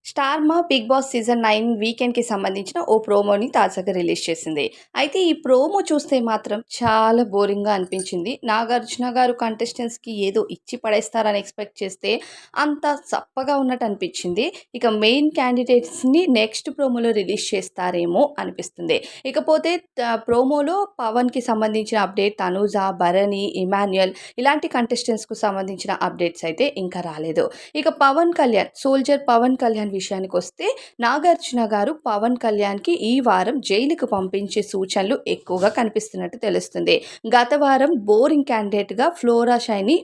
Star మా 'big boss' season 9 వీకెండ్‌కి సంబంధించిన ఓ ప్రోమోని తాజాగా రిలీజ్ చేసింది. అయితే ఈ ప్రోమో చూస్తే మాత్రం చాలా బోరింగ్‌గా అనిపించింది. నాగార్జున గారు కంటెస్టెంట్స్‌కి ఏదో ఇచ్చి పడేస్తారని ఎక్స్‌పెక్ట్ చేస్తే అంత సప్పగా ఉన్నట్టు అనిపించింది. ఇక మెయిన్ క్యాండిడేట్స్‌ని నెక్స్ట్ ప్రోమోలో రిలీజ్ చేస్తారేమో అనిపిస్తుంది. ఇకపోతే ప్రోమోలో పవన్‌కి సంబంధించిన అప్డేట్, తనూజ, భరణి, ఇమాన్యుయల్ ఇలాంటి కంటెస్టెంట్స్‌కు సంబంధించిన అప్డేట్స్ అయితే ఇంకా రాలేదు. ఇక పవన్ కళ్యాణ్, సోల్జర్ పవన్ కళ్యాణ్ విషయానికొస్తే నాగార్జున గారు పవన్ కళ్యాణ్‌కి ఈ వారం జైలుకి పంపించే సూచనలు ఎక్కువగా కనిపిస్తున్నట్టు తెలుస్తుంది. గత వారం బోరింగ్ క్యాండిడేట్‌గా ఫ్లోరా షైని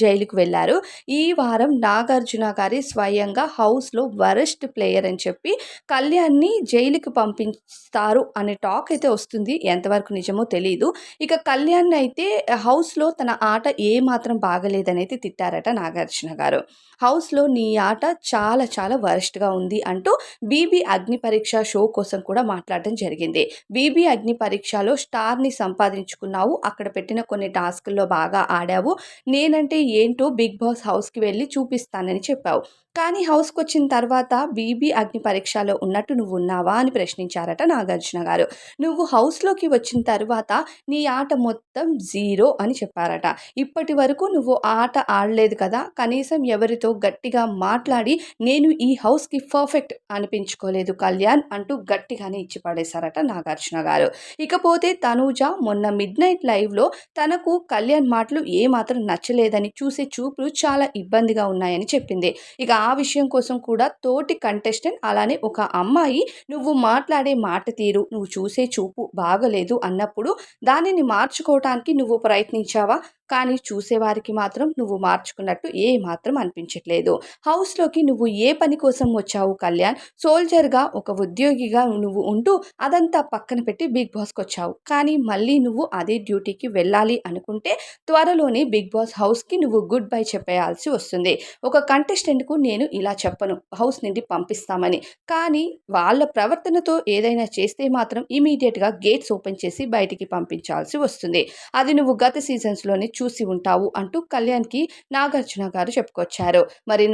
జైలుకి వెళ్లారు. ఈ వారం నాగార్జున గారి స్వయంగా హౌస్‌లో వరస్ట్ ప్లేయర్ అని చెప్పి కళ్యాణ్‌ని జైలుకి పంపిస్తారు అనే టాక్ అయితే వస్తుంది. ఎంతవరకు నిజమో తెలీదు. ఇక కళ్యాణ్ అయితే హౌస్‌లో తన ఆట ఏమాత్రం బాగలేదనైతే తిట్టారట నాగార్జున గారు. హౌస్‌లో నీ ఆట చాలా చాలా వరస్ట్‌గా ఉంది అంటూ 'బీబీ అగ్ని పరీక్ష' షో కోసం కూడా మాట్లాడడం జరిగింది. 'బీబీ అగ్ని పరీక్షలో స్టార్‌ని సంపాదించుకున్నావు. అక్కడ పెట్టిన కొన్ని టాస్కుల్లో బాగా ఆడావు. నేనంటే ఏంటో 'బిగ్ బాస్' హౌస్‌కి వెళ్లి చూపిస్తానని చెప్పావు. కానీ హౌస్‌కొచ్చిన తర్వాత 'బీబీ అగ్ని పరీక్షలో ఉన్నట్టు నువ్వున్నావా?' అని ప్రశ్నించారట నాగార్జున గారు. నువ్వు హౌస్‌లోకి వచ్చిన తరువాత నీ ఆట మొత్తం జీరో అని చెప్పారట. ఇప్పటి వరకు నువ్వు ఆట ఆడలేదు కదా! కనీసం ఎవరితో గట్టిగా మాట్లాడి నేను ఈ హౌస్‌కి పర్ఫెక్ట్ అనిపించుకోలేదు కళ్యాణ్ అంటూ గట్టిగానే ఇచ్చి పడేశారట నాగార్జున గారు. ఇకపోతే తనూజ మొన్న మిడ్‌నైట్ లైవ్‌లో తనకు కళ్యాణ్ మాటలు ఏమాత్రం నచ్చలేదని, చూసే చూపులు చాలా ఇబ్బందిగా ఉన్నాయని చెప్పింది. ఇక ఆ విషయం కోసం కూడా తోటి కంటెస్టెంట్ అలానే ఒక అమ్మాయి నువ్వు మాట్లాడే మాట తీరు, నువ్వు చూసే చూపు బాగలేదు అన్నప్పుడు దానిని మార్చుకోవటానికి నువ్వు ప్రయత్నించావా? కానీ చూసేవారికి మాత్రం నువ్వు మార్చుకున్నట్టు ఏమాత్రం అనిపించట్లేదు. హౌస్‌లోకి నువ్వు ఏ పని కోసం వచ్చావు కళ్యాణ్? సోల్జర్‌గా ఒక ఉద్యోగిగా నువ్వు ఉంటూ అదంతా పక్కన పెట్టి 'బిగ్ బాస్'కొచ్చావు. కానీ మళ్ళీ నువ్వు అదే డ్యూటీకి వెళ్ళాలి అనుకుంటే త్వరలోనే 'బిగ్ బాస్' హౌస్‌కి నువ్వు గుడ్ బై చెప్పేయాల్సి వస్తుంది. ఒక కంటెస్టెంట్‌కు నేను ఇలా చెప్పను హౌస్ నుండి పంపిస్తామని. కానీ వాళ్ళ ప్రవర్తనతో ఏదైనా చేస్తే మాత్రం ఇమ్మీడియేట్‌గా గేట్స్ ఓపెన్ చేసి బయటికి పంపించాల్సి వస్తుంది. అది నువ్వు గత సీజన్స్‌లోనే చూసి ఉంటావు అంటూ కళ్యాణ్‌కి నాగార్జున గారు చెప్పుకొచ్చారు. మరి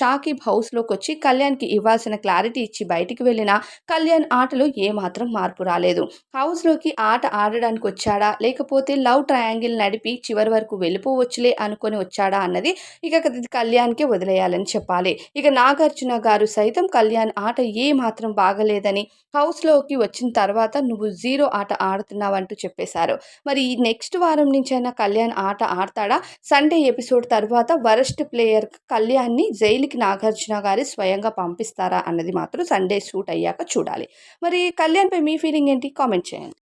షాకిబ్ హౌస్‌లోకొచ్చి కళ్యాణ్‌కి ఇవ్వాల్సిన క్లారిటీ ఇచ్చి బయటికి వెళ్ళినా కళ్యాణ్ ఆటలో ఏమాత్రం మార్పు రాలేదు. హౌస్‌లోకి ఆట ఆడడానికొచ్చాడా? లేకపోతే లవ్ ట్రయాంగిల్ నడిపి చివరి వరకు వెళ్ళిపోవచ్చులే అనుకోని వచ్చాడా అన్నది ఇక కళ్యాణ్‌కే వదిలేయాలని చెప్పాలి. ఇక నాగార్జున గారు సైతం కళ్యాణ్ ఆట ఏమాత్రం బాగలేదని, హౌస్‌లోకి వచ్చిన తర్వాత నువ్వు జీరో ఆట ఆడుతున్నావంటూ చెప్పేశారు. మరి ఈ నెక్స్ట్ వారం నుంచైనా కళ్యాణ్ ఆట ఆడతాడా? సండే ఎపిసోడ్ తర్వాత వరస్ట్ ప్లేయర్ కళ్యాణ్‌ని జైలుకి నాగార్జున గారే స్వయంగా పంపిస్తారా అన్నది మాత్రం సండే షూట్ అయ్యాక చూడాలి. మరి కళ్యాణ్‌పై మీ ఫీలింగ్ ఏంటి? కామెంట్ చేయండి.